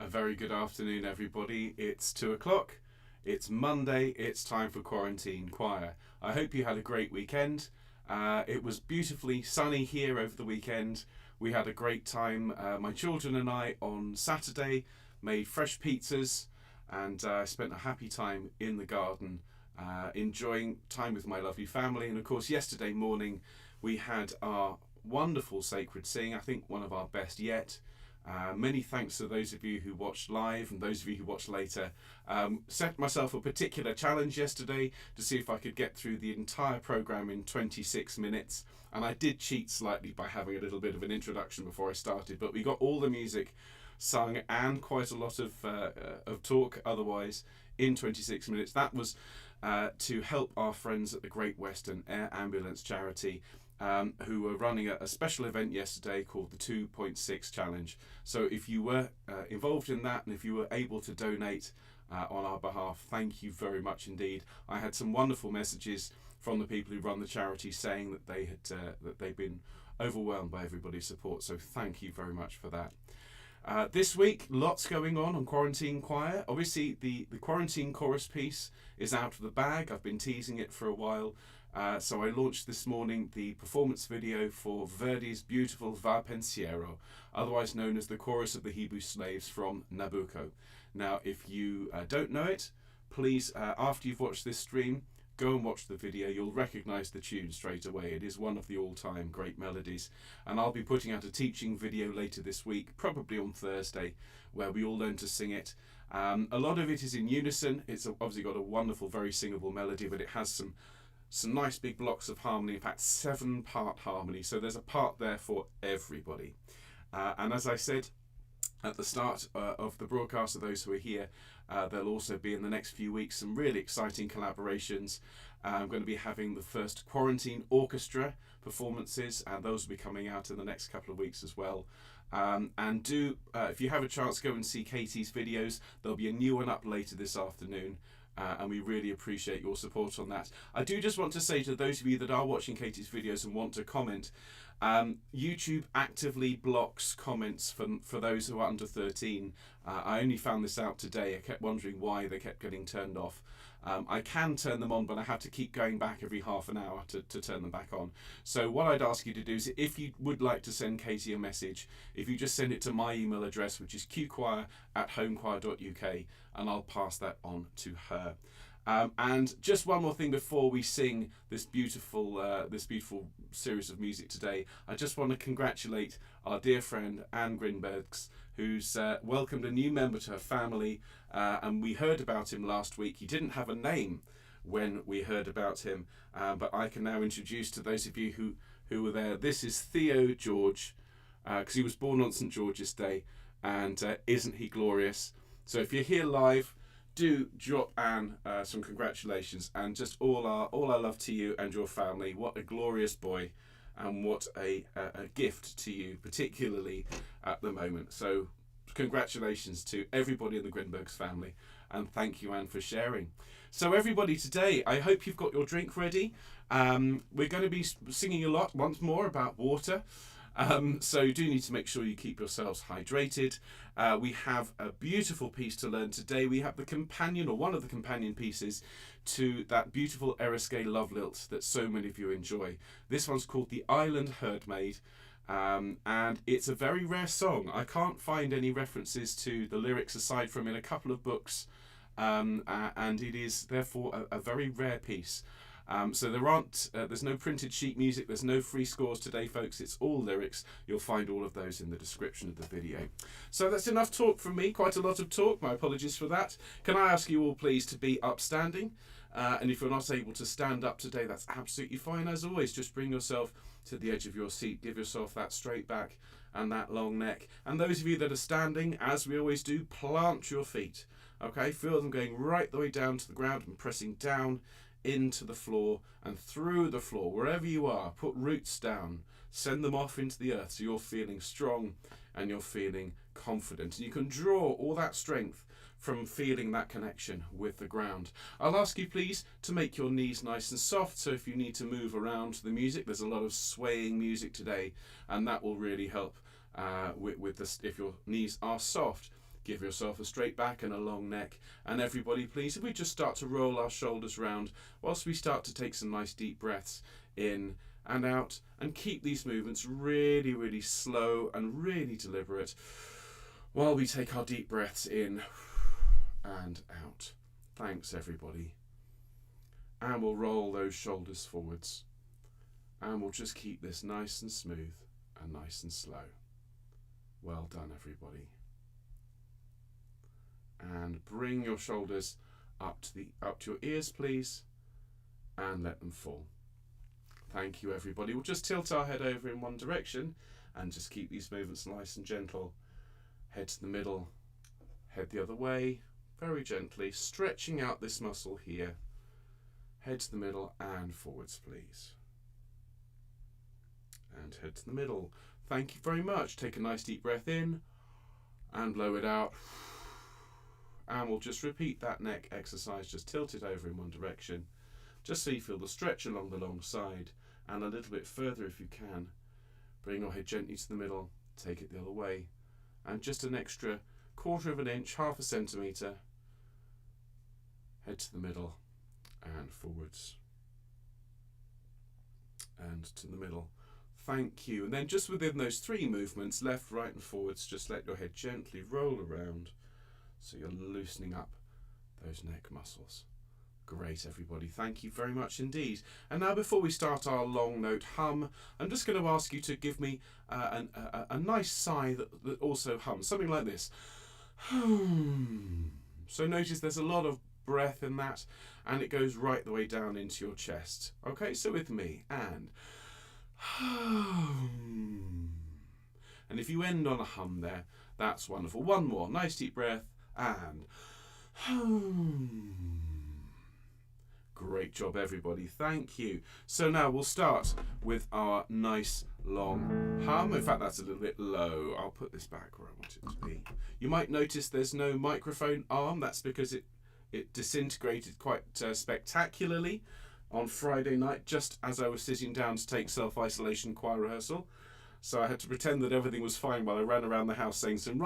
A very good afternoon, everybody. It's 2 o'clock. It's Monday. It's time for Quarantine Choir. I hope you had a great weekend. It was beautifully sunny here over the weekend. We had a great time. My children and I on Saturday made fresh pizzas and spent a happy time in the garden, enjoying time with my lovely family. And of course, yesterday morning we had our wonderful sacred sing, I think one of our best yet. Many thanks to those of you who watched live and those of you who watched later. Set myself a particular challenge yesterday to see if I could get through the entire programme in 26 minutes. And I did cheat slightly by having a little bit of an introduction before I started, but we got all the music sung and quite a lot of talk otherwise in 26 minutes. That was to help our friends at the Great Western Air Ambulance Charity, who were running a special event yesterday called the 2.6 Challenge. So if you were involved in that and if you were able to donate on our behalf, thank you very much indeed. I had some wonderful messages from the people who run the charity saying that they've been overwhelmed by everybody's support. So thank you very much for that. This week, lots going on Quarantine Choir. Obviously, the Quarantine Chorus piece is out of the bag. I've been teasing it for a while. So I launched this morning the performance video for Verdi's beautiful Va Pensiero, otherwise known as the Chorus of the Hebrew Slaves from Nabucco. Now, if you don't know it, please, after you've watched this stream, go and watch the video. You'll recognise the tune straight away. It is one of the all-time great melodies. And I'll be putting out a teaching video later this week, probably on Thursday, where we all learn to sing it. A lot of it is in unison. It's obviously got a wonderful, very singable melody, but it has some nice big blocks of harmony, in fact 7-part harmony, so there's a part there for everybody. And as I said at the start of the broadcast, of those who are here, there'll also be in the next few weeks some really exciting collaborations. I'm going to be having the first quarantine orchestra performances, and those will be coming out in the next couple of weeks as well. And do, if you have a chance, go and see Katie's videos. There'll be a new one up later this afternoon. And we really appreciate your support on that. I do just want to say to those of you that are watching Katie's videos and want to comment, YouTube actively blocks comments for those who are under 13. I only found this out today. I kept wondering why they kept getting turned off. I can turn them on, but I have to keep going back every half an hour to turn them back on. So what I'd ask you to do is, if you would like to send Katie a message, if you just send it to my email address, which is qchoir@homechoir.uk, and I'll pass that on to her. And just one more thing before we sing this beautiful series of music today, I just want to congratulate our dear friend Anne Grinbergs, who's welcomed a new member to her family, and we heard about him last week. He didn't have a name when we heard about him, but I can now introduce to those of you who were there, this is Theo George, because he was born on St George's Day, and isn't he glorious? So if you're here live, do drop Anne some congratulations, and just all our love to you and your family. What a glorious boy, and what a gift to you, particularly at the moment. So congratulations to everybody in the Grinbergs family, and thank you, Anne, for sharing. So everybody, today I hope you've got your drink ready. We're going to be singing a lot once more about water. So you do need to make sure you keep yourselves hydrated. We have a beautiful piece to learn today. We have the companion, or one of the companion pieces, to that beautiful Eriskay love lilt that so many of you enjoy. This one's called The Island Herdmaid, and it's a very rare song. I can't find any references to the lyrics aside from in a couple of books, and it is therefore a very rare piece. So there's no printed sheet music, there's no free scores today, folks. It's all lyrics. You'll find all of those in the description of the video. So that's enough talk from me, quite a lot of talk. My apologies for that. Can I ask you all, please, to be upstanding? And if you're not able to stand up today, that's absolutely fine. As always, just bring yourself to the edge of your seat. Give yourself that straight back and that long neck. And those of you that are standing, as we always do, plant your feet. Okay, feel them going right the way down to the ground and pressing down into the floor and through the floor, wherever you are. Put roots down, send them off into the earth, so you're feeling strong and you're feeling confident. And you can draw all that strength from feeling that connection with the ground. I'll ask you please to make your knees nice and soft, so if you need to move around to the music, there's a lot of swaying music today, and that will really help with this if your knees are soft. Give yourself a straight back and a long neck. And everybody, please, if we just start to roll our shoulders round whilst we start to take some nice deep breaths in and out, and keep these movements really, really slow and really deliberate while we take our deep breaths in and out. Thanks, everybody. And we'll roll those shoulders forwards. And we'll just keep this nice and smooth and nice and slow. Well done, everybody. And bring your shoulders up to your ears, please, and let them fall. Thank you, everybody. We'll just tilt our head over in one direction and just keep these movements nice and gentle. Head to the middle, head the other way, very gently, stretching out this muscle here. Head to the middle and forwards, please. And head to the middle. Thank you very much. Take a nice deep breath in and blow it out. And we'll just repeat that neck exercise, just tilt it over in one direction, just so you feel the stretch along the long side, and a little bit further if you can. Bring your head gently to the middle, take it the other way, and just an extra 1/4 of an inch, 1/2 a centimetre. Head to the middle and forwards and to the middle. Thank you. And then just within those 3 movements, left, right and forwards, just let your head gently roll around so you're loosening up those neck muscles. Great, everybody. Thank you very much indeed. And now, before we start our long note hum, I'm just going to ask you to give me a nice sigh that also hums, something like this. So notice there's a lot of breath in that, and it goes right the way down into your chest. Okay, so with me, and if you end on a hum there, that's wonderful. One more, nice deep breath, and great job, everybody. Thank you. So now we'll start with our nice long hum. In fact, that's a little bit low. I'll put this back where I want it to be. You might notice there's no microphone arm. That's because it disintegrated quite spectacularly on Friday night, just as I was sitting down to take self-isolation choir rehearsal. So I had to pretend that everything was fine while I ran around the house saying some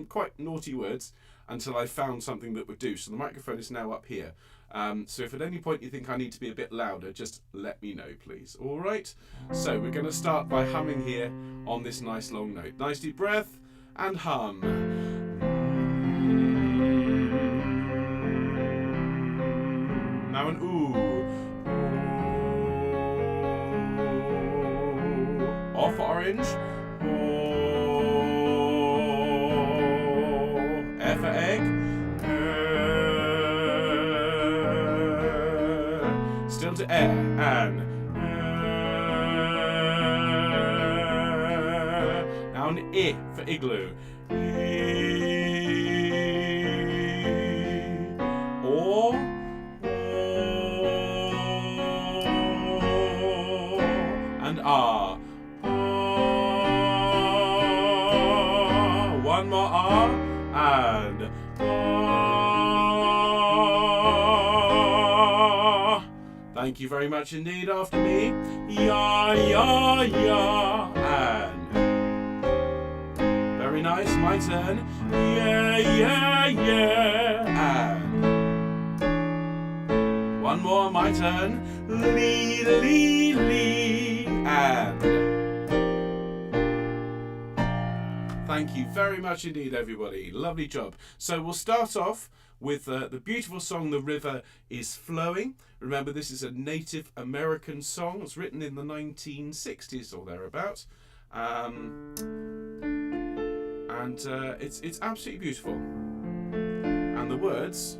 quite naughty words until I found something that would do. So the microphone is now up here. So if at any point you think I need to be a bit louder, just let me know, please. All right? So we're going to start by humming here on this nice long note. Nice deep breath and hum. Now an ooh. O for orange. E for egg. Still to air. And now an I for igloo. Or and R. One more R and R. Thank you very much indeed. After me, ya ya ya, and very nice. My turn. Yeah yeah yeah, and one more. My turn. Lee lee lee, and thank you very much indeed, everybody. Lovely job. So we'll start off with the beautiful song, The River is Flowing. Remember, this is a Native American song. It's written in the 1960s or thereabouts. It's absolutely beautiful. And the words,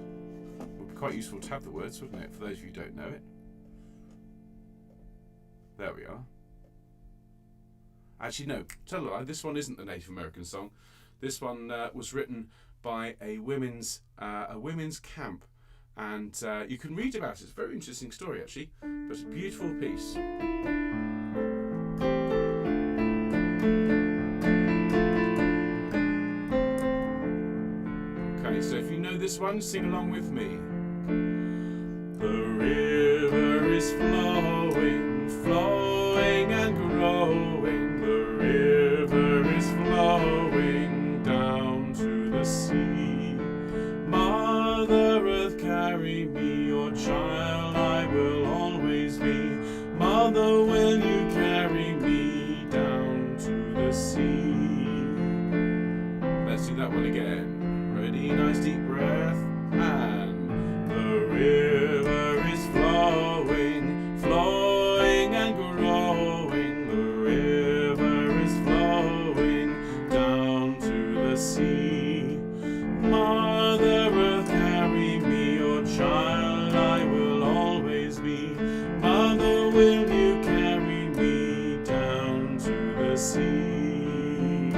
would be quite useful to have the words, wouldn't it, for those of you who don't know it. There we are. Actually, no, tell a lie, this one isn't the Native American song. This one was written by a women's camp, and you can read about it. It's a very interesting story, actually, but a beautiful piece. Okay, so if you know this one, sing along with me. The river is flowing, flowing and growing. The river is flowing down to the sea. Mother, will you carry me down to the sea? Let's do that one again. Ready, nice deep breath. And the river is flowing, flowing and growing. The river is flowing down to the sea. Mother Earth, carry me, your child I will always be. Mother, will you carry me down to the sea?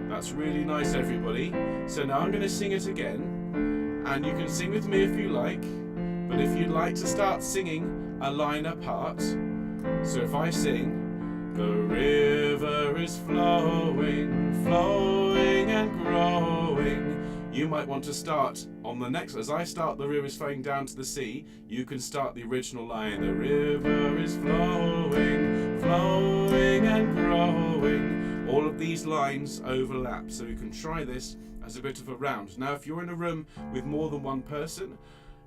That's really nice, everybody. So now I'm going to sing it again, and you can sing with me if you like, but if you'd like to start singing a line apart, so if I sing, the river is flowing, flowing and growing, you might want to start on the next. As I start the river is flowing down to the sea, you can start the original line. The river is flowing, flowing and growing. All of these lines overlap, so you can try this as a bit of a round. Now, if you're in a room with more than one person,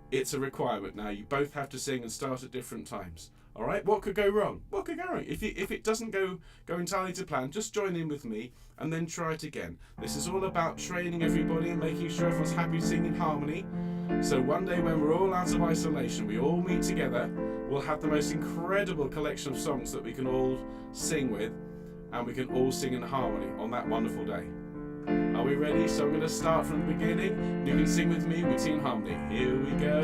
it's a requirement. Now, you both have to sing and start at different times. All right, what could go wrong? What could go wrong? If it doesn't go entirely to plan, just join in with me and then try it again. This is all about training everybody and making sure everyone's happy to sing in harmony. So one day when we're all out of isolation, we all meet together, we'll have the most incredible collection of songs that we can all sing with, and we can all sing in harmony on that wonderful day. Are we ready? So I'm going to start from the beginning. You can sing with me, we sing in harmony. Here we go.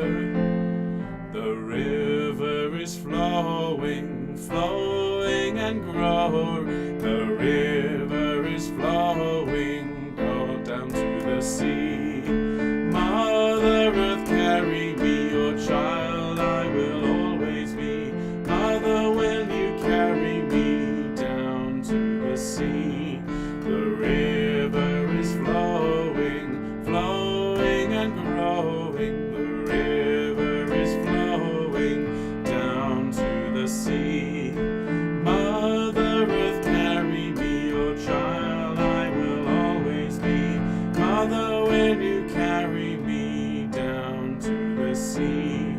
The river is flowing, flowing and growing. The river is flowing down to the sea. Mother Earth, carry me, your child I will always be. Mother, will you carry me down to the sea? The river is flowing, flowing and growing. The river is flowing down to the sea. Mother Earth, carry me, your child I will always be. Mother, will you carry me down to the sea?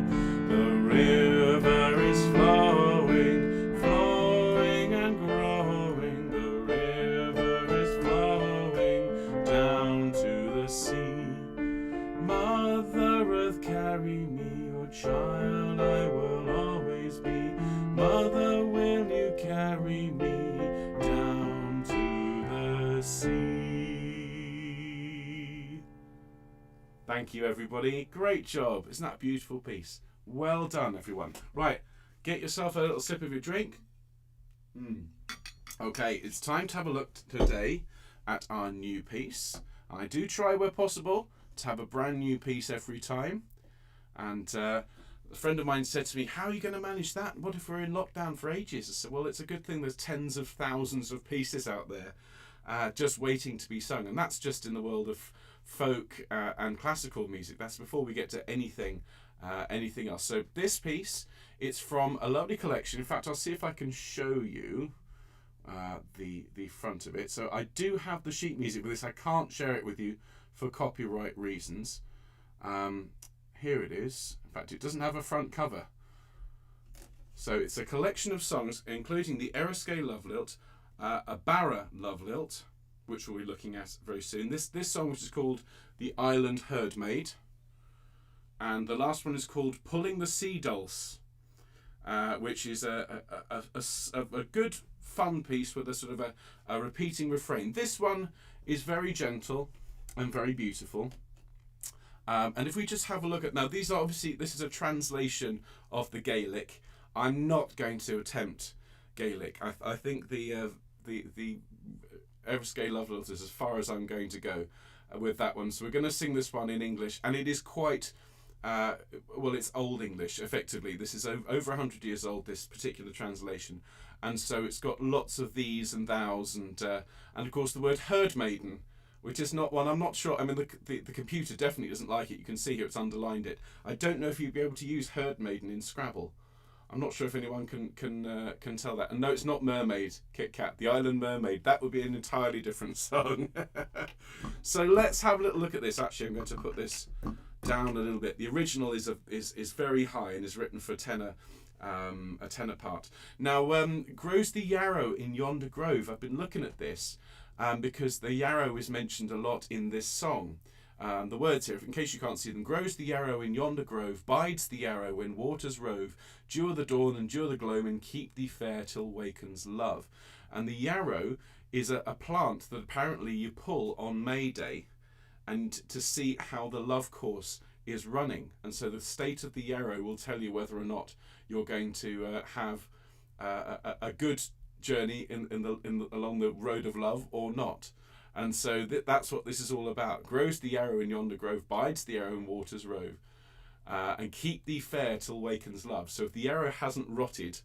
The river is flowing, flowing and growing. The river is flowing down to the sea. Mother Earth, carry me, your child I will always be. Mother, will you carry me down to the sea? Thank you, everybody. Great job. Isn't that a beautiful piece? Well done, everyone. Right, get yourself a little sip of your drink. Okay, it's time to have a look today at our new piece. I do try where possible to have a brand new piece every time. And a friend of mine said to me, how are you going to manage that? What if we're in lockdown for ages? I said, well, it's a good thing there's tens of thousands of pieces out there just waiting to be sung. And that's just in the world of folk and classical music. That's before we get to anything else. So this piece, it's from a lovely collection. In fact, I'll see if I can show you the front of it. So I do have the sheet music with this. I can't share it with you for copyright reasons. Here it is. In fact, it doesn't have a front cover. So it's a collection of songs, including the Eriskay Love Lilt, a Barra Love Lilt, which we'll be looking at very soon. This song, which is called The Island Herdmaid. And the last one is called Pulling the Sea Dulse, which is a good, fun piece with a sort of a repeating refrain. This one is very gentle and very beautiful. And if we just have a look at, now these are obviously, this is a translation of the Gaelic. I'm not going to attempt Gaelic. I think the Eriskay Love Lilt is as far as I'm going to go with that one. So we're going to sing this one in English, and it is quite, well, it's Old English, effectively. This is over 100 years old, this particular translation. And so it's got lots of these and thous, and of course the word herdmaiden, which is not one, I'm not sure, I mean the computer definitely doesn't like it. You can see here it's underlined it. I don't know if you'd be able to use herdmaiden in Scrabble. I'm not sure if anyone can tell that. And no, it's not Mermaid, Kit Kat, the Island Mermaid. That would be an entirely different song. So let's have a little look at this. Actually, I'm going to put this down a little bit. The original is very high and is written for tenor a tenor part. Now, grows the yarrow in yonder grove. I've been looking at this because the yarrow is mentioned a lot in this song. The words here, in case you can't see them: grows the yarrow in yonder grove, bides the yarrow when waters rove, dew of the dawn and dew of the gloamin, keep thee fair till wakens love. And the yarrow is a plant that apparently you pull on May Day, and to see how the love course is running. And so the state of the yarrow will tell you whether or not you're going to have a good journey along the road of love or not. And so that's what this is all about. Grows the yarrow in yonder grove, bides the yarrow in waters rove, and keep thee fair till wakens love. So if the yarrow hasn't rotted,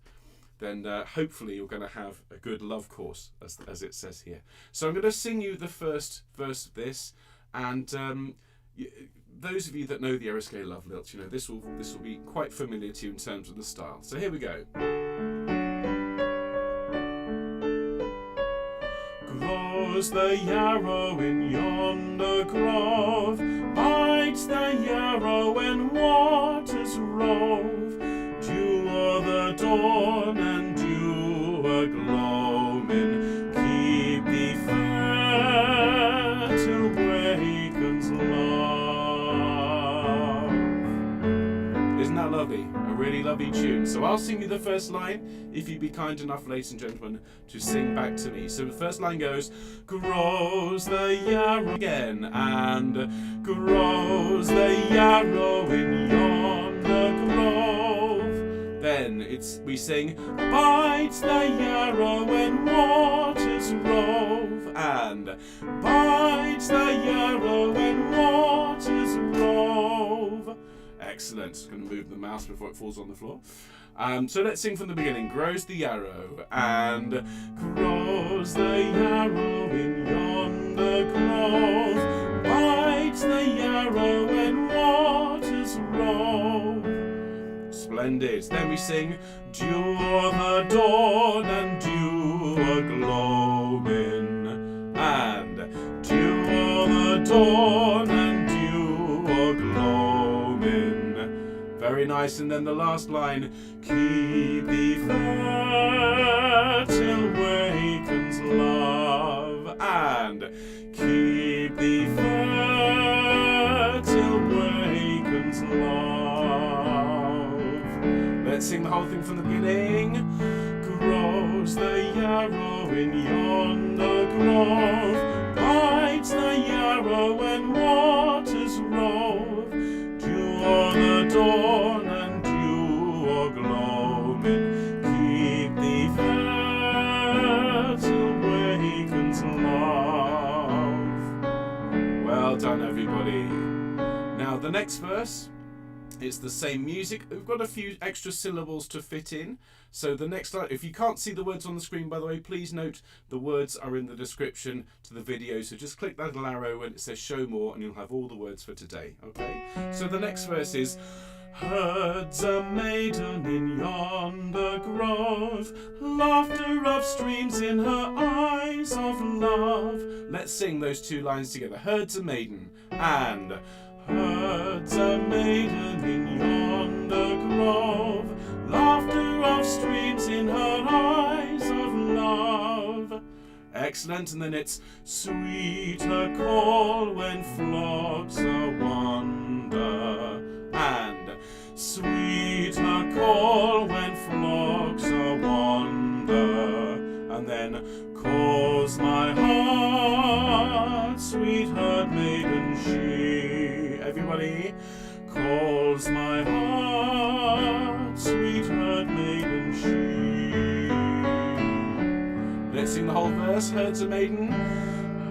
then hopefully you're going to have a good love course, as it says here. So I'm going to sing you the first verse of this, and those of you that know the yarrow scale love lilt, this will be quite familiar to you in terms of the style. So here we go. Grows the yarrow in yonder grove, bides the yarrow when waters rove, dew o' the dawn and dew a gloamin, keep thee fair till wakens love. Isn't that lovely? A really lovely tune. So I'll sing you the first line, if you'd be kind enough, ladies and gentlemen, to sing back to me. So the first line goes, grows the yarrow again, and grows the yarrow in yonder grove. Then we sing, bides the yarrow when waters rove, and bides the yarrow when waters rove. Excellent. Just going to move the mouse before it falls on the floor. So let's sing from the beginning. Grows the yarrow, and grows the yarrow in yonder grove, bides the yarrow when waters rove. Splendid. Then we sing, dew o' the dawn and dew a gloamin, and dew o' the dawn and dew a gloamin. Very nice. And then the last line, keep thee fair till wakens love, and keep thee fair till wakens love. Let's sing the whole thing from the beginning. Grows the yarrow in yonder grove, bides the yarrow when waters rove, dew o' the dawn and dew o' gloamin, keep thee fair till wakens love. Well done, everybody. Now the next verse, it's the same music. We've got a few extra syllables to fit in. So the next line, if you can't see the words on the screen, by the way, please note the words are in the description to the video. So just click that little arrow when it says show more and you'll have all the words for today. Okay? So the next verse is, herds a maiden in yonder grove, laughter of streams in her eyes of love. Let's sing those two lines together. Herds a maiden, and herds a maiden in yonder grove, laughter of streams in her eyes of love. Excellent. And then it's sweet her call when flocks are wander, and sweet her call when flocks are wander. And then calls my heart, sweet herdmaiden she. Everybody, calls my heart, sweet herdmaiden she. Let's sing the whole verse. Herds a maiden,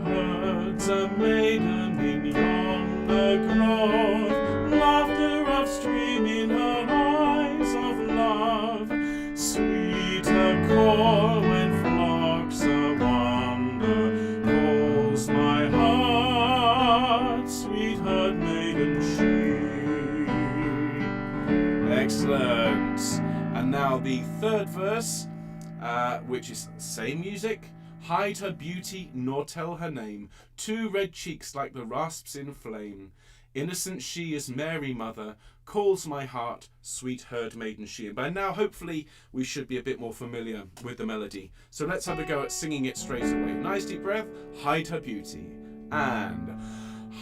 herds a maiden in yonder grove, laughter of stream in her eyes of love, sweet her call when flocks are wander, calls my heart, sweet herdmaiden she. Excellent. And now the third verse, which is same music. Hide her beauty nor tell her name, two red cheeks like the rasps in flame, Innocent she is Mary Mother, calls my heart, sweet herdmaiden she. And by now, hopefully, we should be a bit more familiar with the melody. So let's have a go at singing it straight away. Nice deep breath. Hide her beauty. And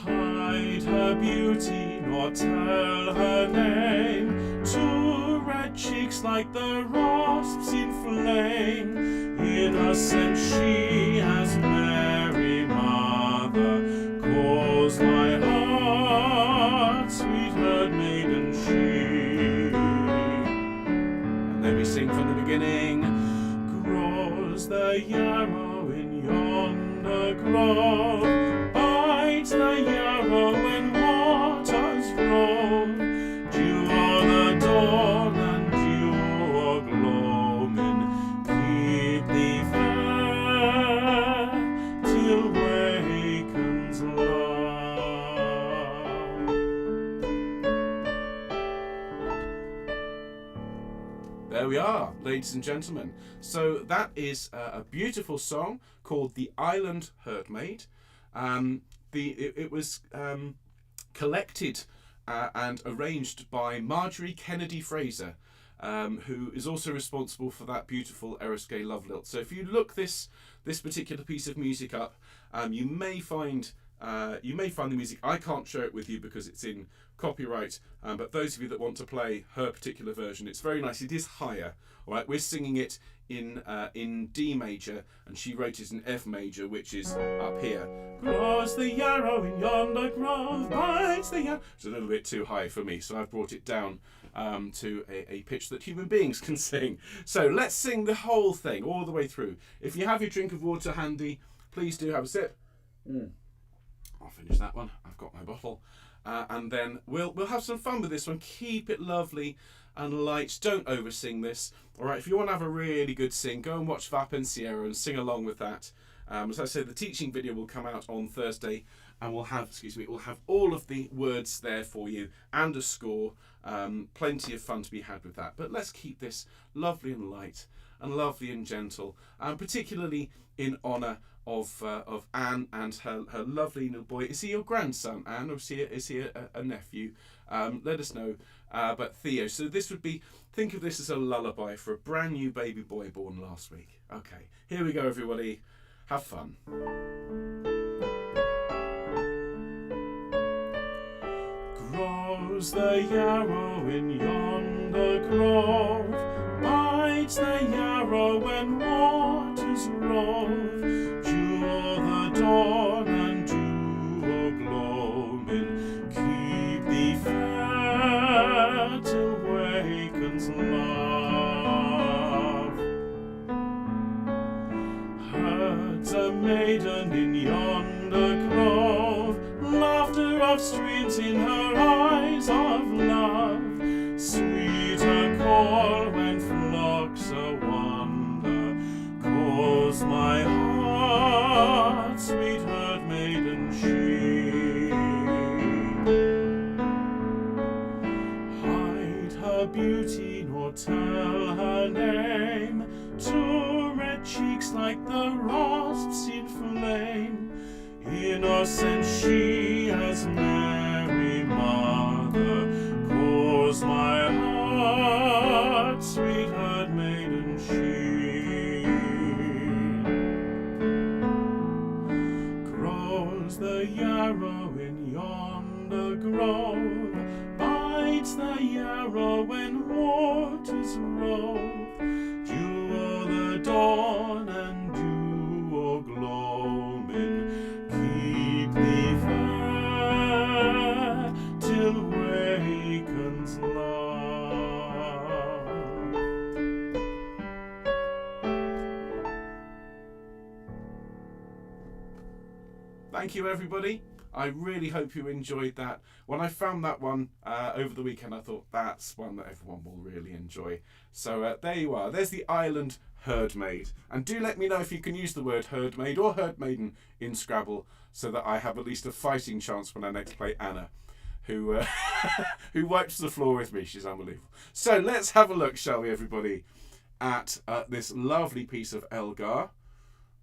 hide her beauty, nor tell her name. Two red cheeks like the rasps in flame. Innocent she as Mary Mother, calls my heart, sweet herdmaiden she. And then we sing from the beginning. Grows the yarrow in yonder grove, bites the yarrow when waters rove. Dew o'er the dawn and dew o'er gloamin, keep thee fair till wakens love. There we are, ladies and gentlemen. So that is a beautiful song called The Island Herdmaid. It was collected and arranged by Marjorie Kennedy Fraser, who is also responsible for that beautiful Eriskay love lilt. So if you look this particular piece of music up, you may find the music. I can't share it with you because it's in copyright, but those of you that want to play her particular version, it's very nice. It is higher. All right, we're singing it in D major, and she wrote it in F major, which is up here. Grows the yarrow in yonder grove, bites the yarrow. It's a little bit too high for me, so I've brought it down to a pitch that human beings can sing. So let's sing the whole thing all the way through. If you have your drink of water handy, please do have a sip. I'll finish that one. I've got my bottle. And then we'll have some fun with this one. Keep it lovely and light. Don't oversing this. All right, if you want to have a really good sing, go and watch Vapensiero and sing along with that. As I said, the teaching video will come out on Thursday, and we'll have all of the words there for you and a score. Plenty of fun to be had with that. But let's keep this lovely and light and lovely and gentle, particularly in honour of Anne and her lovely little boy. Is he your grandson, Anne, or is he a nephew? Let us know. But Theo, so this would be, think of this as a lullaby for a brand new baby boy born last week. Okay, here we go, everybody. Have fun. Grows the yarrow in yonder grove, bites the yarrow when waters rove. Dew o'er the dawn and dew o'er gloamin, keep thee fair till wakens love. Herds a maiden in yonder grove, laughter of streams in her eyes of love. Sweet her call when flocks a wander, calls my heart, sweet herdmaiden she. Hide her beauty nor tell her name, two red cheeks like the rasps in flame. Innocent she as Mary Mother, calls my heart, sweet herdmaiden she. Grows the yarrow in yonder grove, bites the yarrow when waters rove. Dew o'er the dawn and dew o'er gloamin, keep thee fair till wakens love. Thank you, everybody. I really hope you enjoyed that. When I found that one over the weekend, I thought that's one that everyone will really enjoy. So there you are. There's the Island Herdmaid. And do let me know if you can use the word herdmaid or herdmaiden in Scrabble, so that I have at least a fighting chance when I next play Anna, who who wipes the floor with me. She's unbelievable. So let's have a look, shall we, everybody, at this lovely piece of Elgar,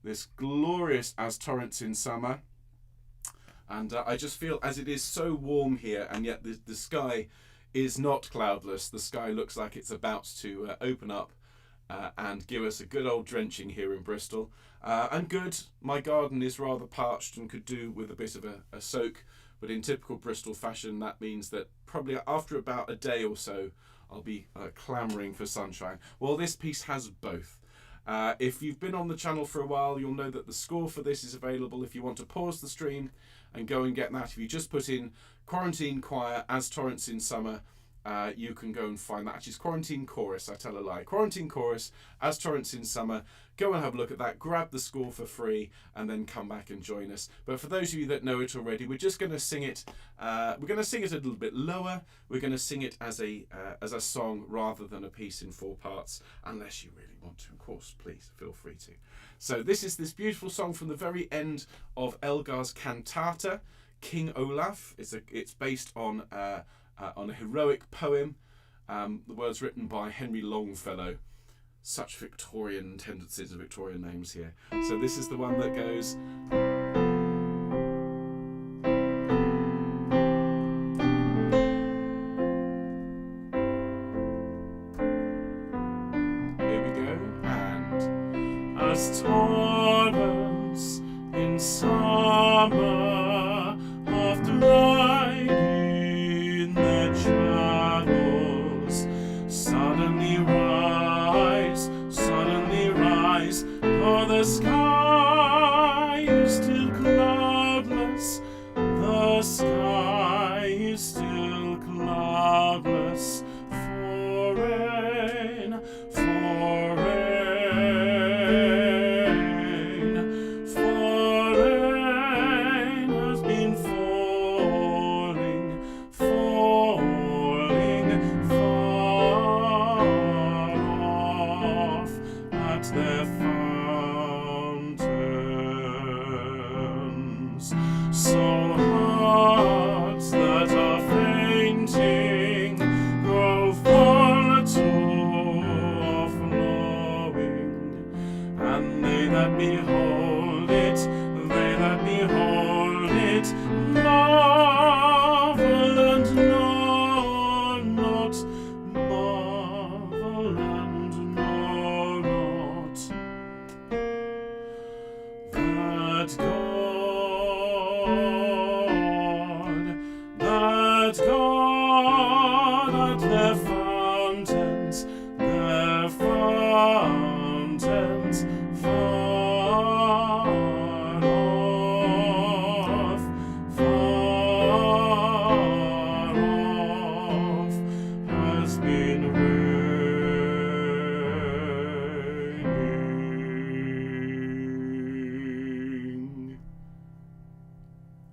this glorious As Torrents in Summer. And I just feel, as it is so warm here, and yet the sky is not cloudless. The sky looks like it's about to open up and give us a good old drenching here in Bristol. And good, my garden is rather parched and could do with a bit of a soak, but in typical Bristol fashion, that means that probably after about a day or so, I'll be clamouring for sunshine. Well, this piece has both. If you've been on the channel for a while, you'll know that the score for this is available if you want to pause the stream and go and get that. If you just put in Quarantine Choir as Torrents in Summer, you can go and find that. Actually, it's Quarantine Chorus, I tell a lie. Quarantine Chorus as Torrents in Summer. Go and have a look at that, grab the score for free, and then come back and join us. But for those of you that know it already, we're just going to sing it. We're going to sing it a little bit lower. We're going to sing it as a song rather than a piece in 4 parts, unless you really want to. Of course, please feel free to. So this is this beautiful song from the very end of Elgar's cantata, King Olaf. It's based on a heroic poem. The words written by Henry Longfellow. Such Victorian tendencies of Victorian names here. So this is the one that goes. Here we go. And as torrents in summer after riding their channels suddenly rise, for the sky is still cloudless, the sky is still cloudless, for rain has been falling far off at their fountains. So hearts that are fainting grow volatile or flowing, and they that behold it, marvel and know not, marvel and know not, that God at their fountains far off has been raining.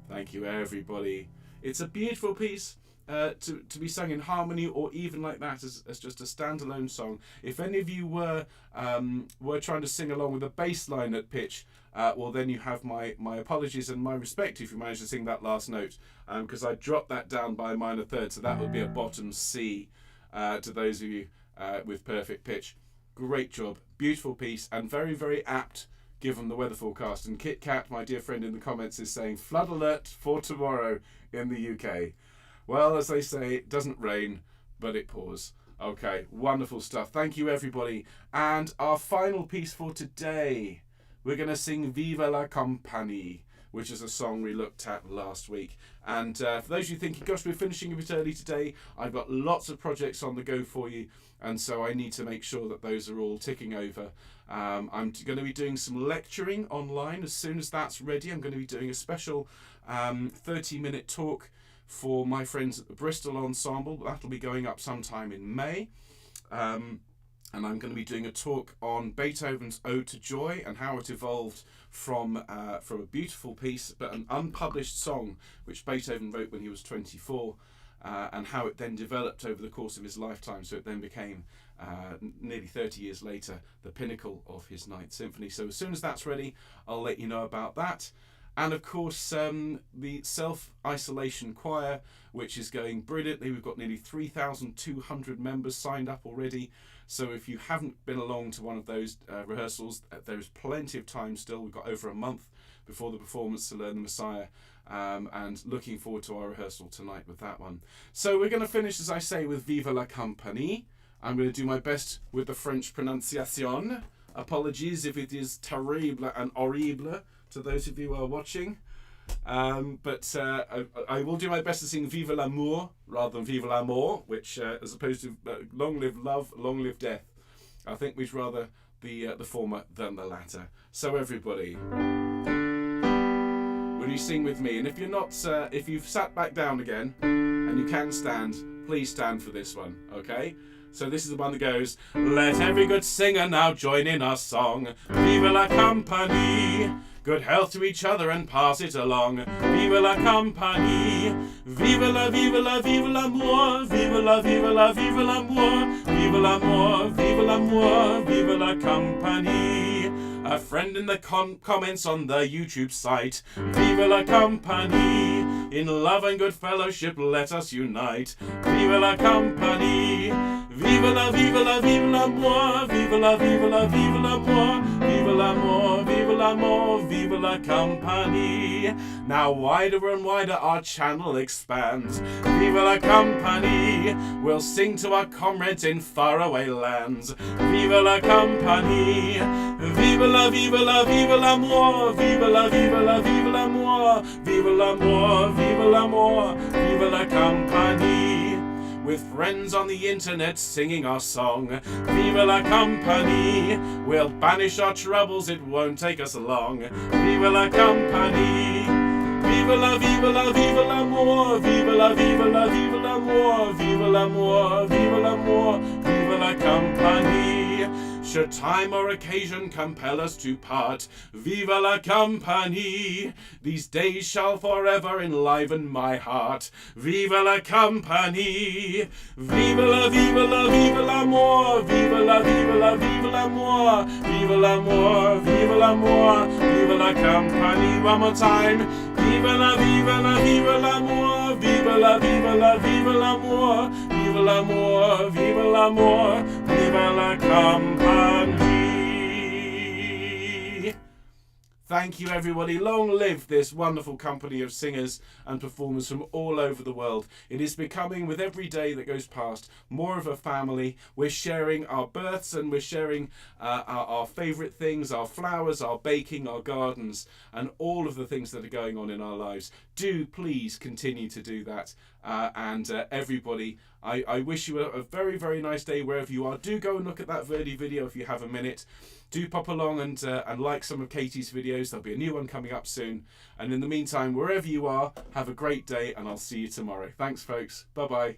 Thank you, everybody. It's a beautiful piece to be sung in harmony, or even like that as just a standalone song. If any of you were trying to sing along with a bass line at pitch, well, then you have my apologies and my respect if you managed to sing that last note, because I dropped that down by a minor third, so that would be a bottom C to those of you with perfect pitch. Great job, beautiful piece, and very, very apt given the weather forecast. And Kit Kat, my dear friend in the comments, is saying flood alert for tomorrow in the UK. Well, as they say, it doesn't rain, but it pours. Okay, wonderful stuff. Thank you, everybody. And our final piece for today, we're going to sing Viva la Compagnie, which is a song we looked at last week. And for those of you thinking, gosh, we're finishing a bit early today, I've got lots of projects on the go for you, and so I need to make sure that those are all ticking over. I'm going to be doing some lecturing online. As soon as that's ready, I'm going to be doing a special 30-minute talk for my friends at the Bristol Ensemble. That'll be going up sometime in May. And I'm going to be doing a talk on Beethoven's Ode to Joy and how it evolved from a beautiful piece, but an unpublished song, which Beethoven wrote when he was 24, and how it then developed over the course of his lifetime. So it then became, nearly 30 years later, the pinnacle of his Ninth Symphony. So as soon as that's ready, I'll let you know about that. And of course, the self-isolation choir, which is going brilliantly. We've got nearly 3,200 members signed up already. So if you haven't been along to one of those rehearsals, there's plenty of time still. We've got over a month before the performance to learn the Messiah. And looking forward to our rehearsal tonight with that one. So we're going to finish, as I say, with Vive la Compagnie. I'm going to do my best with the French pronunciation. Apologies if it is terrible and horrible to those of you who are watching. But I will do my best to sing Vive l'amour rather than Vive la mort, which as opposed to long live love, long live death. I think we'd rather the former than the latter. So everybody, will you sing with me? And if you're not, if you've sat back down again and you can stand, please stand for this one, okay? So this is the one that goes, let every good singer now join in our song. Vive la compagnie. Good health to each other and pass it along. Vive la compagnie. Vive la, vive la, vive l'amour. Vive la, vive la, vive l'amour. Vive l'amour, vive l'amour. Vive la compagnie. A friend in the comments on the YouTube site. Vive la compagnie. In love and good fellowship let us unite. Vive la compagnie. Vive la, vive la, vive l'amour. Vive la, vive la, vive l'amour. Vive l'amour, vive l'amour. Vive la compagnie. Now wider and wider our channel expands. Vive la compagnie. We'll sing to our comrades in faraway lands. Vive la compagnie. Vive la, vive la, vive l'amour. Vive la, vive la, vive l'amour. Vive l'amour, vive l'amour. Vive la compagnie. With friends on the internet singing our song. Vive la compagnie. We'll banish our troubles, it won't take us long. Vive la compagnie. Vive la, vive la, vive l'amour. Vive la, vive la, vive l'amour. Vive l'amour, vive l'amour. Vive la compagnie. Should time or occasion compel us to part, vive la compagnie. These days shall forever enliven my heart. Vive la compagnie. Vive la, vive la, vive l'amour. Vive la, vive la, vive l'amour. Vive l'amour, vive l'amour. Vive la compagnie. One more time. Vive la, vive la, vive l'amour. Vive la, vive la, vive l'amour. Vive l'amour, vive l'amour. Vive la compagnie. Thank you, everybody. Long live this wonderful company of singers and performers from all over the world. It is becoming, with every day that goes past, more of a family. We're sharing our births and we're sharing our favourite things, our flowers, our baking, our gardens, and all of the things that are going on in our lives. Do please continue to do that. Everybody, I wish you a very, very nice day wherever you are. Do go and look at that Verdi video if you have a minute. Do pop along and like some of Katie's videos. There'll be a new one coming up soon. And in the meantime, wherever you are, have a great day and I'll see you tomorrow. Thanks, folks. Bye-bye.